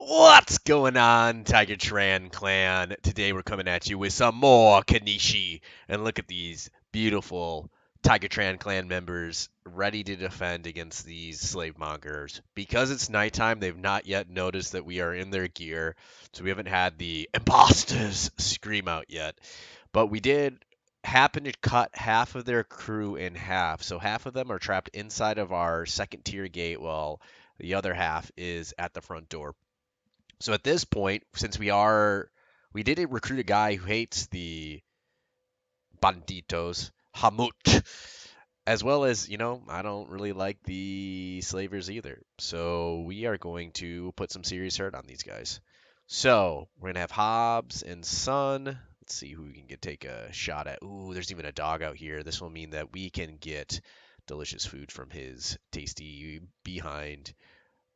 What's going on, Tiger Tran clan? Today we're coming at you with some more Kenshi. And look at these beautiful Tiger Tran clan members ready to defend against these slave mongers. Because it's nighttime, they've not yet noticed that we are in their gear, so we haven't had the imposters scream out yet. But we did happen to cut half of their crew in half. So half of them are trapped inside of our second tier gate while the other half is at the front door. So at this point, since we did recruit a guy who hates the banditos, Hamut, as well as, I don't really like the slavers either. So we are going to put some serious hurt on these guys. So we're gonna have Hobbs and Son. Let's see who we can take a shot at. Ooh, there's even a dog out here. This will mean that we can get delicious food from his tasty behind.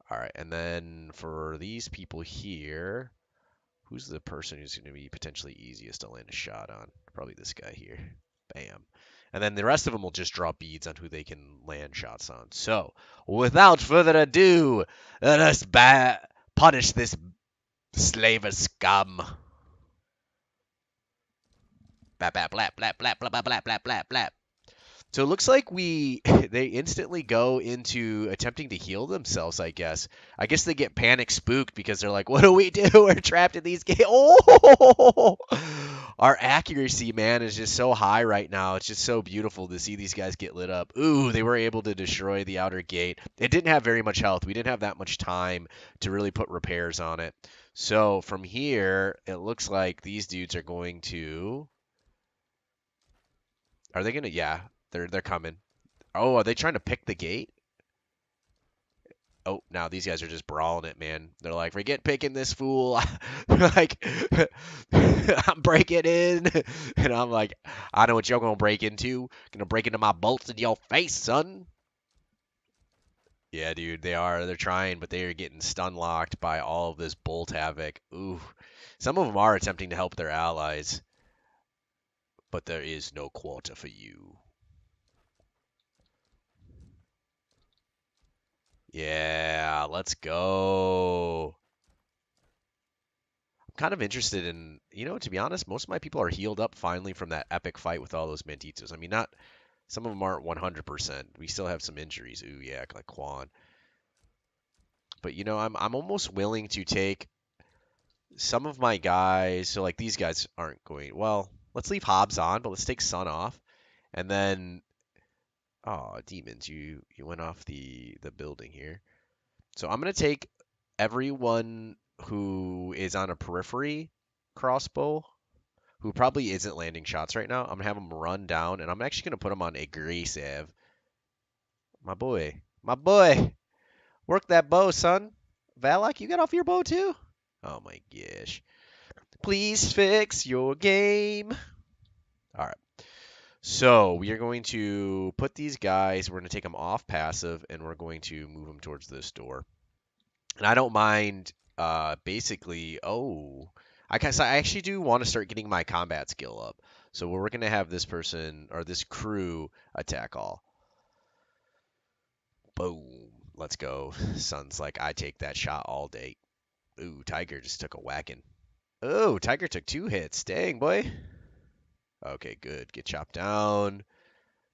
All right, and then for these people here, who's the person who's going to be potentially easiest to land a shot on? Probably this guy here. Bam. And then the rest of them will just draw beads on who they can land shots on. So, without further ado, let us punish this slaver scum. Blap, blap, blap, blap, blap, blap, blap, blap, blap, blap. So it looks like they instantly go into attempting to heal themselves, I guess. I guess they get panic spooked because they're like, what do we do? We're trapped in these gates. Oh! Our accuracy, man, is just so high right now. It's just so beautiful to see these guys get lit up. Ooh, they were able to destroy the outer gate. It didn't have very much health. We didn't have that much time to really put repairs on it. So from here, it looks like these dudes are going to. Are they gonna? Yeah, they're coming. Oh, are they trying to pick the gate? Oh, now these guys are just brawling it, man. They're like, forget picking this fool. Like, I'm breaking in. And I'm like, I know what you're going to break into. Gonna break into my bolts in your face, son. Yeah, dude, they are. They're trying, but they are getting stun locked by all of this bolt havoc. Ooh. Some of them are attempting to help their allies, but there is no quarter for you. Yeah, let's go. Kind of interested in, to be honest, most of my people are healed up finally from that epic fight with all those Mantitos. I mean, not some of them aren't 100%. We still have some injuries. Ooh, yeah, like Quan. But I'm almost willing to take some of my guys. So like these guys aren't going. Well, let's leave Hobbs on, but let's take Sun off, and then oh, demons, you went off the building here. So I'm gonna take everyone who is on a periphery crossbow who probably isn't landing shots right now. I'm gonna have him run down, and I'm actually gonna put him on a gray save. My boy, work that bow, son. Valak, you got off your bow too? Oh my gosh! Please fix your game. All right. So we are going to put these guys. We're going to take them off passive, and we're going to move them towards this door. And I don't mind. Basically, oh, I guess I actually do want to start getting my combat skill up. So we're gonna have this person or this crew attack all. Boom. Let's go. Sun's like, I take that shot all day. Ooh, Tiger just took a whacking. Oh, Tiger took 2 hits. Dang, boy. Okay, good. Get chopped down.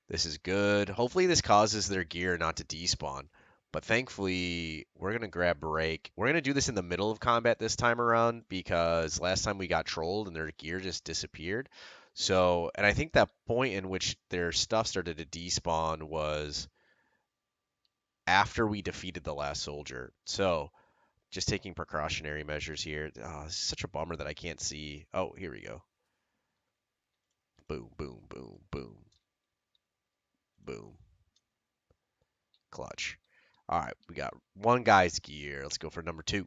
This is good. Hopefully this causes their gear not to despawn. But thankfully, we're going to grab break. We're going to do this in the middle of combat this time around because last time we got trolled and their gear just disappeared. So, and I think that point in which their stuff started to despawn was after we defeated the last soldier. So, just taking precautionary measures here. Oh, it's such a bummer that I can't see. Oh, here we go. Boom, boom, boom, boom, boom. Clutch. All right, we got one guy's gear. Let's go for number 2.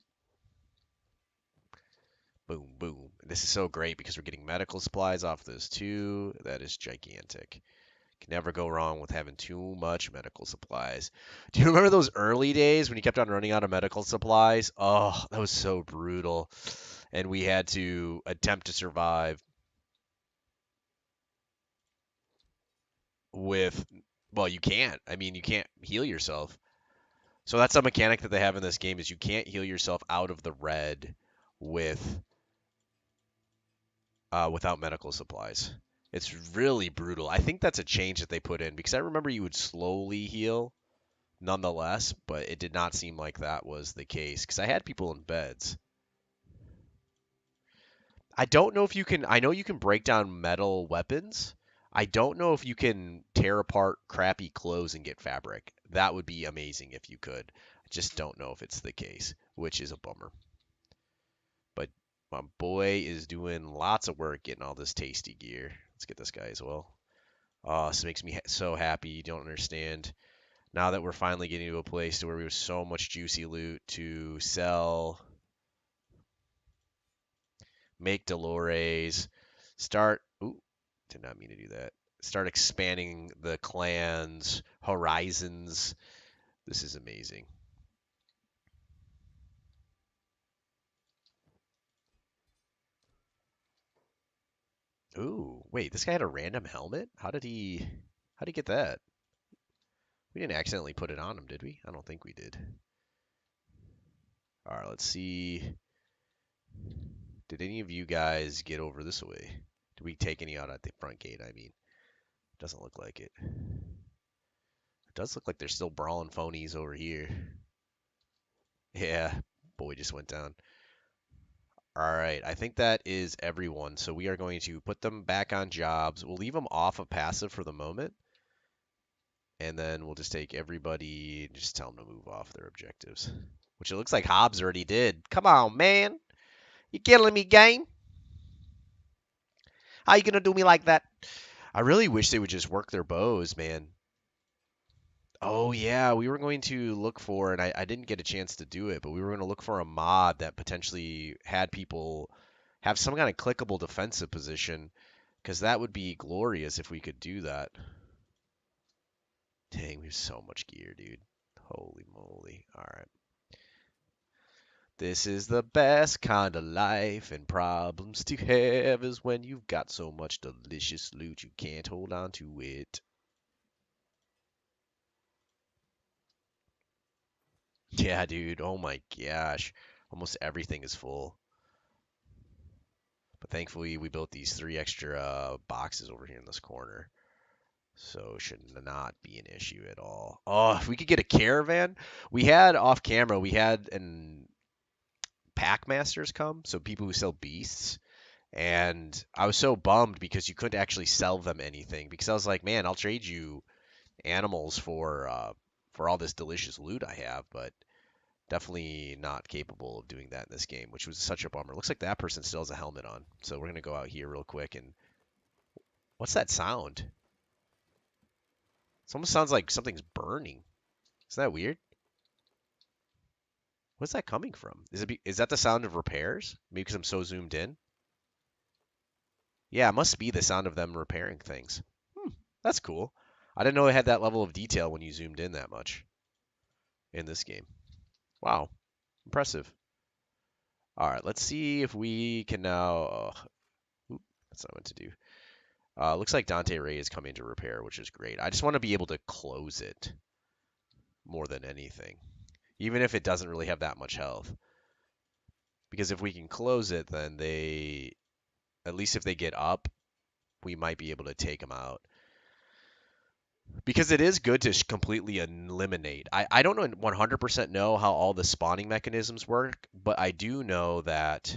Boom, boom. This is so great because we're getting medical supplies off this too. That is gigantic. Can never go wrong with having too much medical supplies. Do you remember those early days when you kept on running out of medical supplies? Oh, that was so brutal. And we had to attempt to survive with, well, you can't. I mean, you can't heal yourself. So that's a mechanic that they have in this game is you can't heal yourself out of the red with without medical supplies. It's really brutal. I think that's a change that they put in because I remember you would slowly heal nonetheless, but it did not seem like that was the case because I had people in beds. I don't know if you can. I know you can break down metal weapons. I don't know if you can tear apart crappy clothes and get fabric. That would be amazing if you could. I just don't know if it's the case, which is a bummer. But my boy is doing lots of work getting all this tasty gear. Let's get this guy as well. Oh, this makes me so happy. You don't understand. Now that we're finally getting to a place to where we have so much juicy loot to sell, make Dolores, start. Ooh, did not mean to do that. Start expanding the clan's horizons. This is amazing. Ooh, wait, this guy had a random helmet? How did he get that? We didn't accidentally put it on him, did we? I don't think we did. All right, let's see. Did any of you guys get over this way? Did we take any out at the front gate? I mean, doesn't look like it. It does look like there's still brawling phonies over here. Yeah, boy just went down. All right, I think that is everyone. So we are going to put them back on jobs. We'll leave them off of passive for the moment, and then we'll just take everybody and just tell them to move off their objectives. Which it looks like Hobbs already did. Come on, man. You killing me, game? How you gonna do me like that? I really wish they would just work their bows, man. Oh yeah, we were going to look for, and I didn't get a chance to do it, but we were going to look for a mod that potentially had people have some kind of clickable defensive position, because that would be glorious if we could do that. Dang, we have so much gear, dude. Holy moly. All right. This is the best kind of life, and problems to have is when you've got so much delicious loot you can't hold on to it. Yeah, dude. Oh my gosh. Almost everything is full. But thankfully, we built these three extra boxes over here in this corner. So it should not be an issue at all. Oh, if we could get a caravan. We had off camera, we had an pack masters come, so people who sell beasts. And I was so bummed because you couldn't actually sell them anything because I was like, man, I'll trade you animals for all this delicious loot I have, but definitely not capable of doing that in this game, which was such a bummer. Looks like that person still has a helmet on. So we're gonna go out here real quick and what's that sound? It almost sounds like something's burning. Isn't that weird? What's that coming from? Is that the sound of repairs? Maybe because I'm so zoomed in. Yeah, it must be the sound of them repairing things. That's cool. I didn't know it had that level of detail when you zoomed in that much in this game. Wow, impressive. All right, let's see if we can now. Oop, that's not what to do. Looks like Dante Ray is coming to repair, which is great. I just want to be able to close it more than anything, even if it doesn't really have that much health. Because if we can close it, then at least if they get up, we might be able to take them out. Because it is good to completely eliminate. I don't know 100% know how all the spawning mechanisms work, but I do know that.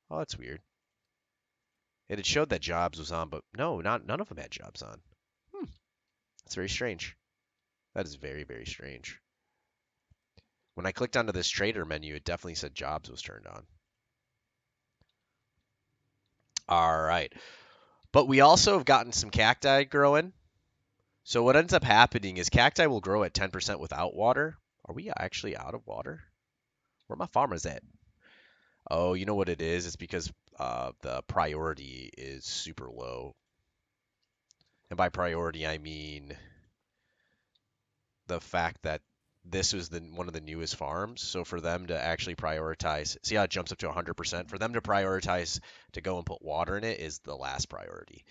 Oh, that's weird. And it showed that Jobs was on, but no, none of them had Jobs on. Hmm, that's very strange. That is very, very strange. When I clicked onto this trader menu, it definitely said Jobs was turned on. All right. But we also have gotten some cacti growing. So what ends up happening is cacti will grow at 10% without water. Are we actually out of water? Where my farmers at? Oh, you know what it is? It's because the priority is super low. And by priority, I mean the fact that this was one of the newest farms. So for them to actually prioritize, see how it jumps up to 100%? For them to prioritize to go and put water in it is the last priority.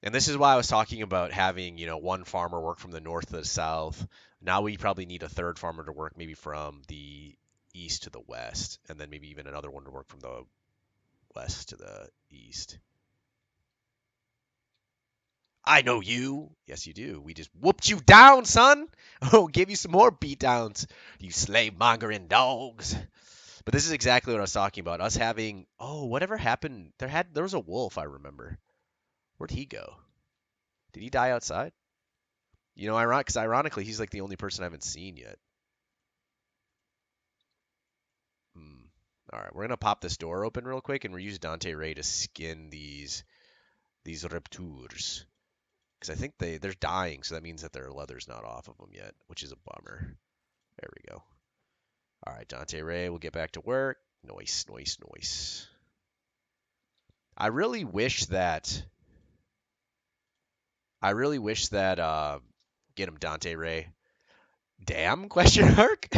And this is why I was talking about having, one farmer work from the north to the south. Now we probably need a third farmer to work maybe from the east to the west, and then maybe even another one to work from the west to the east. I know you. Yes, you do. We just whooped you down, son. Oh, give you some more beatdowns, you slave mongering dogs. But this is exactly what I was talking about. Us having, oh, whatever happened? There was a wolf, I remember. Where'd he go? Did he die outside? Because ironically, he's like the only person I haven't seen yet. Hmm. All right, we're gonna pop this door open real quick, and we're use Dante Ray to skin these raptors, because I think they're dying, so that means that their leather's not off of them yet, which is a bummer. There we go. All right, Dante Ray, we'll get back to work. Noise, noise, noise. I really wish that. I really wish that. Get him, Dante Ray. Damn? Question mark.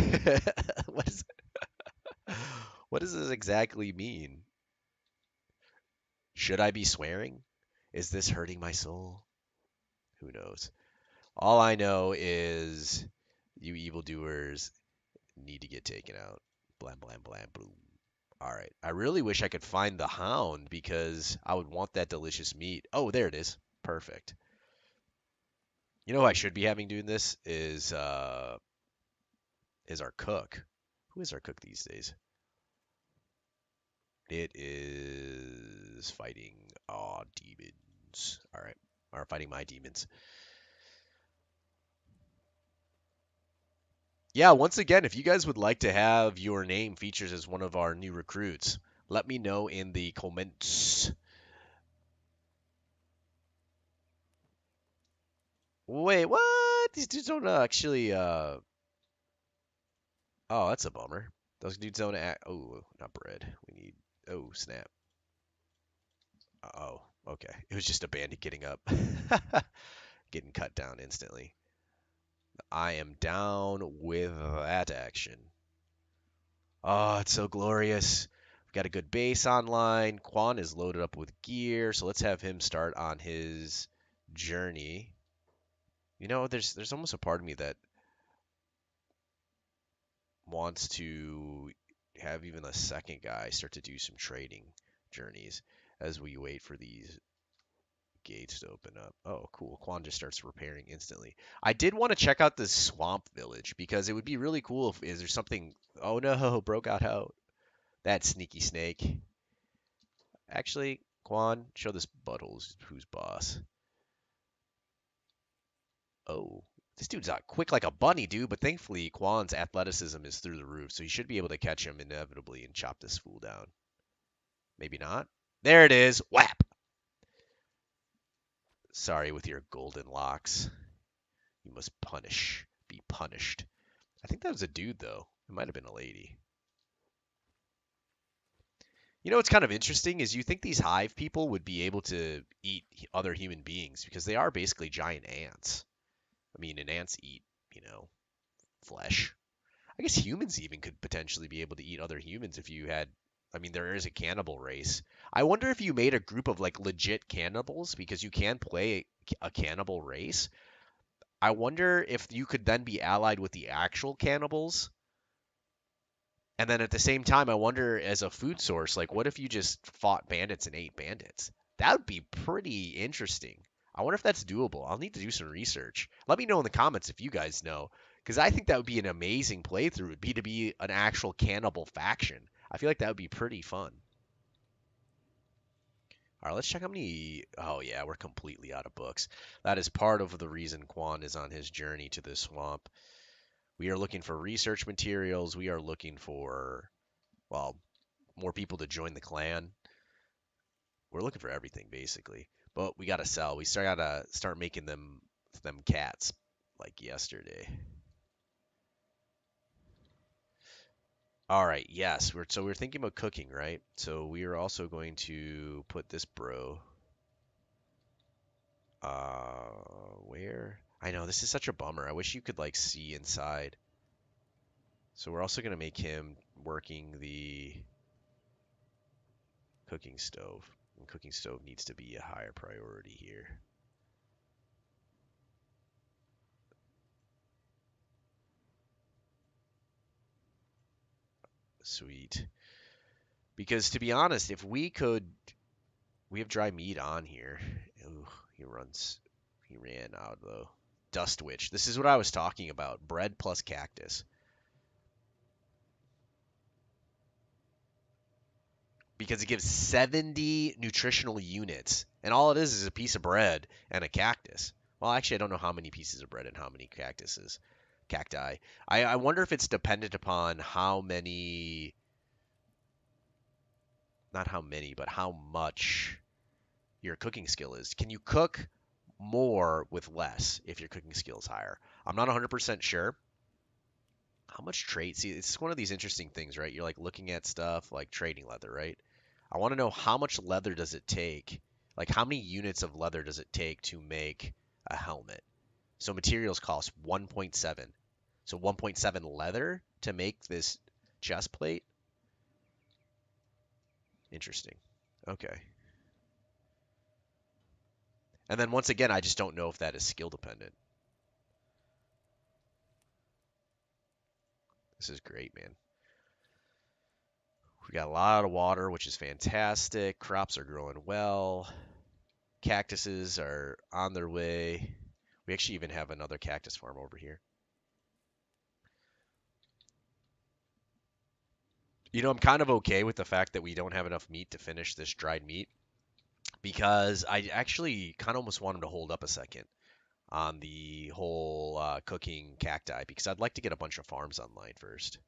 what is? What does this exactly mean? Should I be swearing? Is this hurting my soul? Who knows? All I know is you evildoers need to get taken out. Blam, blam, blam, boom. All right. I really wish I could find the hound because I would want that delicious meat. Oh, there it is. Perfect. You know who I should be having doing this is our cook. Who is our cook these days? It is fighting demons. All right. Or fighting my demons. Yeah, once again, if you guys would like to have your name featured as one of our new recruits, let me know in the comments. Wait, what? These dudes don't actually. Oh, that's a bummer. Those dudes don't act. Oh, not bread. We need. Oh, snap. Oh, okay. It was just a bandit getting up, getting cut down instantly. I am down with that action. Oh, it's so glorious. We've got a good base online. Quan is loaded up with gear, so let's have him start on his journey. There's almost a part of me that wants to have even a second guy start to do some trading journeys as we wait for these gates to open up. Oh, cool. Quan just starts repairing instantly. I did want to check out this swamp village because it would be really cool if is there something. Oh no, broke out. That sneaky snake. Actually, Quan, show this butthole who's boss. Oh, this dude's not quick like a bunny, dude, but thankfully Quan's athleticism is through the roof, so you should be able to catch him inevitably and chop this fool down. Maybe not. There it is. Whap! Sorry with your golden locks. You must punish. Be punished. I think that was a dude, though. It might have been a lady. You know what's kind of interesting is you think these hive people would be able to eat other human beings because they are basically giant ants. I mean, and ants eat, flesh. I guess humans even could potentially be able to eat other humans if you had. I mean, there is a cannibal race. I wonder if you made a group of like legit cannibals because you can play a cannibal race. I wonder if you could then be allied with the actual cannibals. And then at the same time, I wonder as a food source, like what if you just fought bandits and ate bandits? That would be pretty interesting. I wonder if that's doable. I'll need to do some research. Let me know in the comments if you guys know, because I think that would be an amazing playthrough. Would be to be an actual cannibal faction. I feel like that would be pretty fun. All right, let's check how many. Oh yeah, we're completely out of books. That is part of the reason Quan is on his journey to this swamp. We are looking for research materials. We are looking for, well, more people to join the clan. We're looking for everything basically, but we gotta sell. We gotta start making them cats like yesterday. All right, yes. We're thinking about cooking, right? So we are also going to put this bro. Where? I know this is such a bummer. I wish you could like see inside. So we're also gonna make him working the cooking stove. And cooking stove needs to be a higher priority here. Sweet. Because to be honest, if we could, we have dry meat on here. Ooh, he runs. He ran out though. Dust Witch. This is what I was talking about. Bread plus cactus. Because it gives 70 nutritional units. And all it is a piece of bread and a cactus. Well, actually, I don't know how many pieces of bread and how many cactuses. Cacti. I wonder if it's dependent upon how many. Not how many, but how much your cooking skill is. Can you cook more with less if your cooking skill is higher? I'm not 100% sure. How much trade? See, it's one of these interesting things, right? You're like looking at stuff like trading leather, right? I want to know how much leather does it take? Like how many units of leather does it take to make a helmet? So materials cost 1.7. So 1.7 leather to make this chest plate? Interesting. Okay. And then once again, I just don't know if that is skill dependent. This is great, man. We got a lot of water, which is fantastic. Crops are growing well. Cactuses are on their way. We actually even have another cactus farm over here. You know, I'm kind of okay with the fact that we don't have enough meat to finish this dried meat because I actually kind of almost want him to hold up a second on the whole cooking cacti because I'd like to get a bunch of farms online first.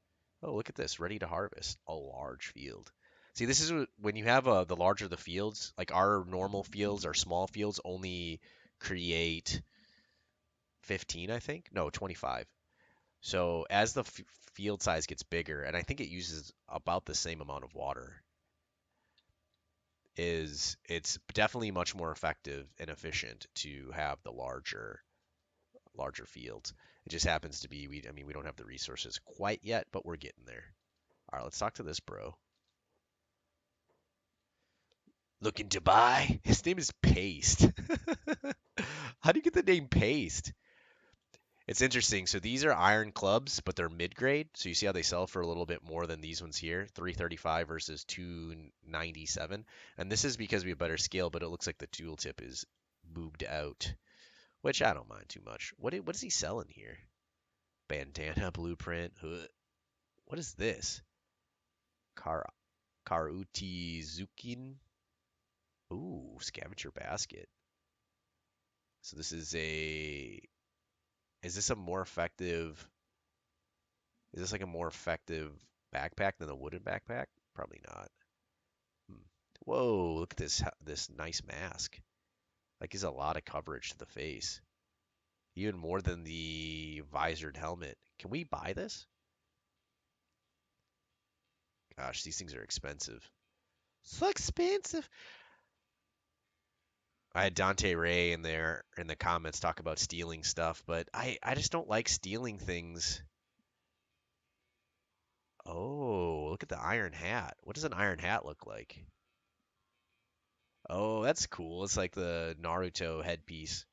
Oh, look at this, ready to harvest. A large field. See, this is when you have the larger the fields, like our normal fields, our small fields only create 15, I think. No, 25. So as the field size gets bigger, and I think it uses about the same amount of water, is it's definitely much more effective and efficient to have the larger fields. It just happens to be I mean we don't have the resources quite yet, but we're getting there. All right, let's talk to this bro. Looking to buy? His name is Paste. How do you get the name Paste? It's interesting. So these are iron clubs, but they're mid-grade. So you see how they sell for a little bit more than these ones here, 335 versus 297. And this is because we have better scale, but it looks like the tooltip is boobed out, which I don't mind too much. What is he selling here? Bandana blueprint. What is this? Kar Karuti Zukin. Ooh, scavenger basket. So this is a. Is this a more effective? Is this like a more effective backpack than a wooden backpack? Probably not. Hmm. Whoa, look at this nice mask. Like gives a lot of coverage to the face. Even more than the visored helmet. Can we buy this? Gosh, these things are expensive. So expensive. I had Dante Ray in there in the comments talk about stealing stuff, but I just don't like stealing things. Oh, look at the iron hat. What does an iron hat look like? Oh, that's cool. It's like the Naruto headpiece.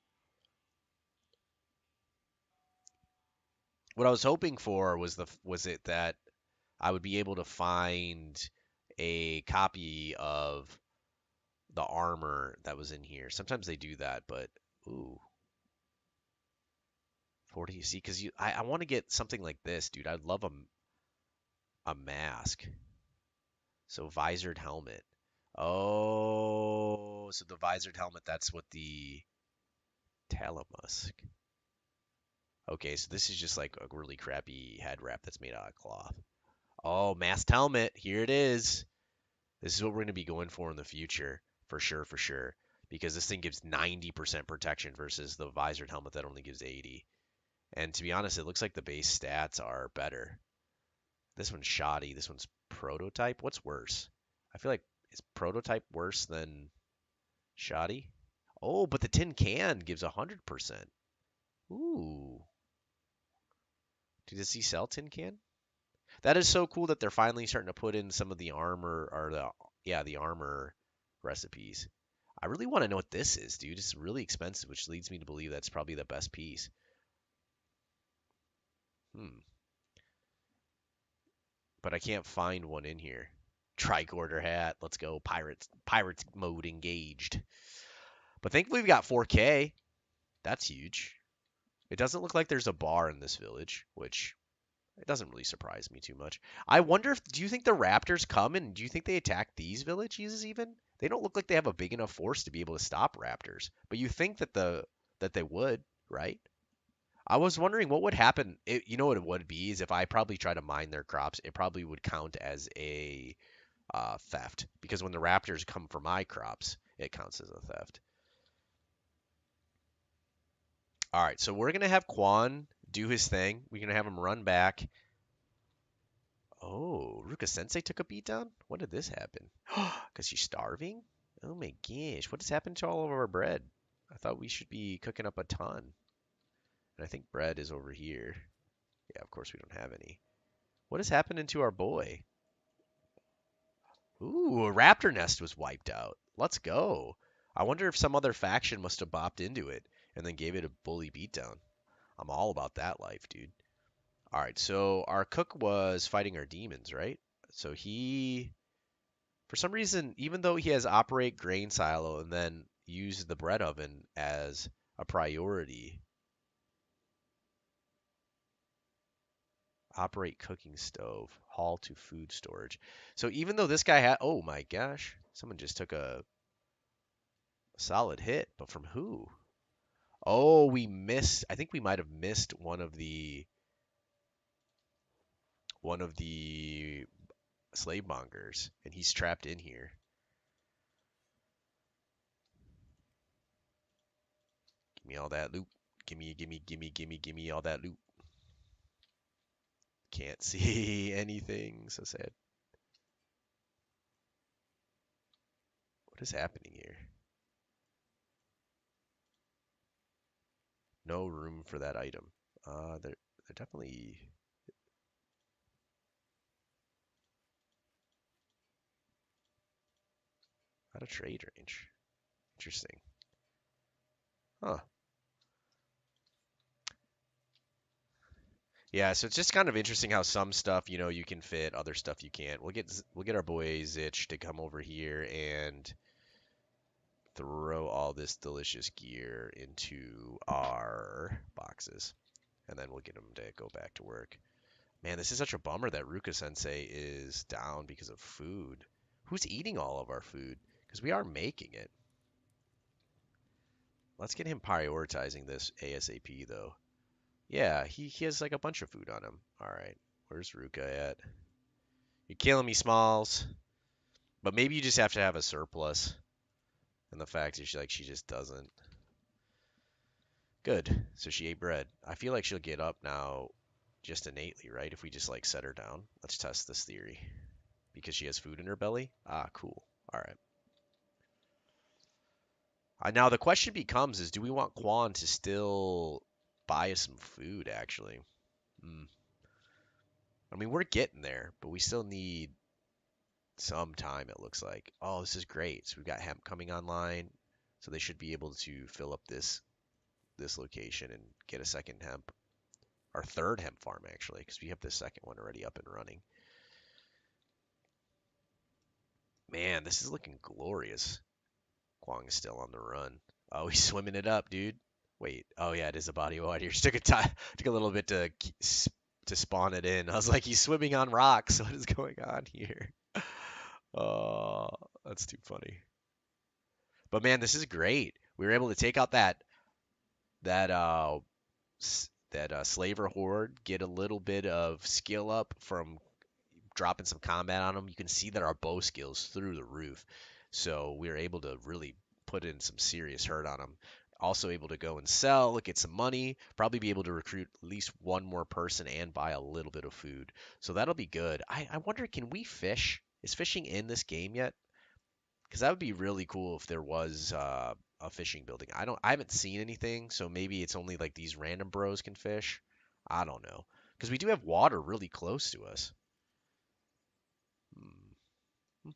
What I was hoping for was it that I would be able to find a copy of the armor that was in here. Sometimes they do that, but ooh, 40. See, because I want to get something like this, dude. I'd love a mask. So visored helmet. Oh, so the visored helmet. That's what the Talamusk. Okay, so this is just like a really crappy head wrap that's made out of cloth. Oh, masked helmet. Here it is. This is what we're going to be going for in the future, for sure, for sure. Because this thing gives 90% protection versus the visored helmet that only gives 80. And to be honest, it looks like the base stats are better. This one's shoddy. This one's prototype. What's worse? I feel like is prototype worse than shoddy? Oh, but the tin can gives 100%. Ooh. Does he sell tin can? That is so cool that they're finally starting to put in some of the armor or the armor recipes. I really want to know what this is, dude. It's really expensive, which leads me to believe that's probably the best piece. Hmm. but I can't find one in here. Tricorder hat. Let's go. Pirates mode engaged. But thankfully we got 4K. That's huge. It doesn't look like there's a bar in this village, which it doesn't really surprise me too much. I wonder if do you think the raptors come and do you think they attack these villages even? They don't look like they have a big enough force to be able to stop raptors. But you think that they would, right? I was wondering what would happen. You know what it would be is if I probably try to mine their crops, it probably would count as a theft because when the raptors come for my crops, it counts as a theft. All right, so we're gonna have Quan do his thing. We're gonna have him run back. Oh, Ruka Sensei took a beat down? When did this happen? Because she's starving? Oh my gosh, what has happened to all of our bread? I thought we should be cooking up a ton. And I think bread is over here. Yeah, of course we don't have any. What is happening to our boy? Ooh, a raptor nest was wiped out. Let's go. I wonder if some other faction must have bopped into it and then gave it a bully beatdown. I'm all about that life, dude. All right, so our cook was fighting our demons, right? So he, for some reason, even though he has operate grain silo and then use the bread oven as a priority, operate cooking stove, haul to food storage. So even though this guy had, oh my gosh, someone just took a solid hit, but from who? Oh, we missed. I think we might have missed one of the slave mongers, and he's trapped in here. Give me all that loot. Gimme all that loot. Can't see anything. So sad. What is happening here? No room for that item. They're definitely out of trade range. Interesting. Huh. Yeah, so it's just kind of interesting how some stuff, you can fit, other stuff you can't. We'll get our boy Zitch to come over here and throw all this delicious gear into our boxes, and then we'll get him to go back to work. Man, this is such a bummer that Ruka Sensei is down because of food. Who's eating all of our food? Because we are making it. Let's get him prioritizing this ASAP, though. Yeah, he has like a bunch of food on him. All right, where's Ruka at? You're killing me, Smalls. But maybe you just have to have a surplus. And the fact is, she just doesn't. Good. So she ate bread. I feel like she'll get up now just innately, right? If we just like set her down. Let's test this theory. Because she has food in her belly? Ah, cool. All right. Now the question becomes is do we want Quan to still buy us some food actually? Hmm. I mean, we're getting there, but we still need some time it looks like. Oh, this is great. So we've got hemp coming online. So they should be able to fill up this location and get a second hemp, our third hemp farm actually, because we have the second one already up and running. Man, this is looking glorious. Kwang's still on the run. Oh, he's swimming it up, dude. Wait. Oh yeah, it is a body of water. Just took a little bit to spawn it in. I was like, he's swimming on rocks. What is going on here? Oh, that's too funny. But man, this is great. We were able to take out that slaver horde, get a little bit of skill up from dropping some combat on them. You can see that our bow skills through the roof. So we were able to really put in some serious hurt on them. Also able to go and sell, get some money, probably be able to recruit at least one more person and buy a little bit of food. So that'll be good. I wonder, can we fish? Is fishing in this game yet? Because that would be really cool if there was a fishing building. I haven't seen anything, so maybe it's only like these random bros can fish. I don't know. Because we do have water really close to us. Hmm.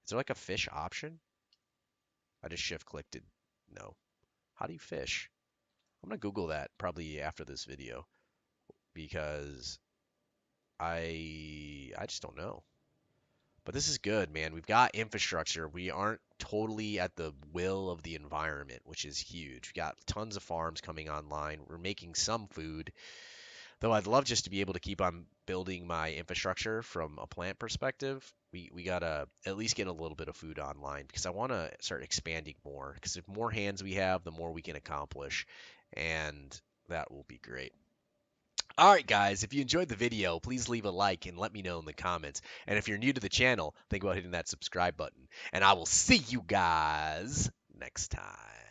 Is there like a fish option? I just shift clicked it. No. How do you fish? I'm gonna Google that probably after this video because I just don't know. But this is good, man. We've got infrastructure. We aren't totally at the will of the environment, which is huge. We got tons of farms coming online. We're making some food. Though I'd love just to be able to keep on building my infrastructure from a plant perspective. We gotta at least get a little bit of food online because I want to start expanding more. Because if more hands we have, the more we can accomplish, and that will be great. All right, guys, if you enjoyed the video, please leave a like and let me know in the comments. And if you're new to the channel, think about hitting that subscribe button. And I will see you guys next time.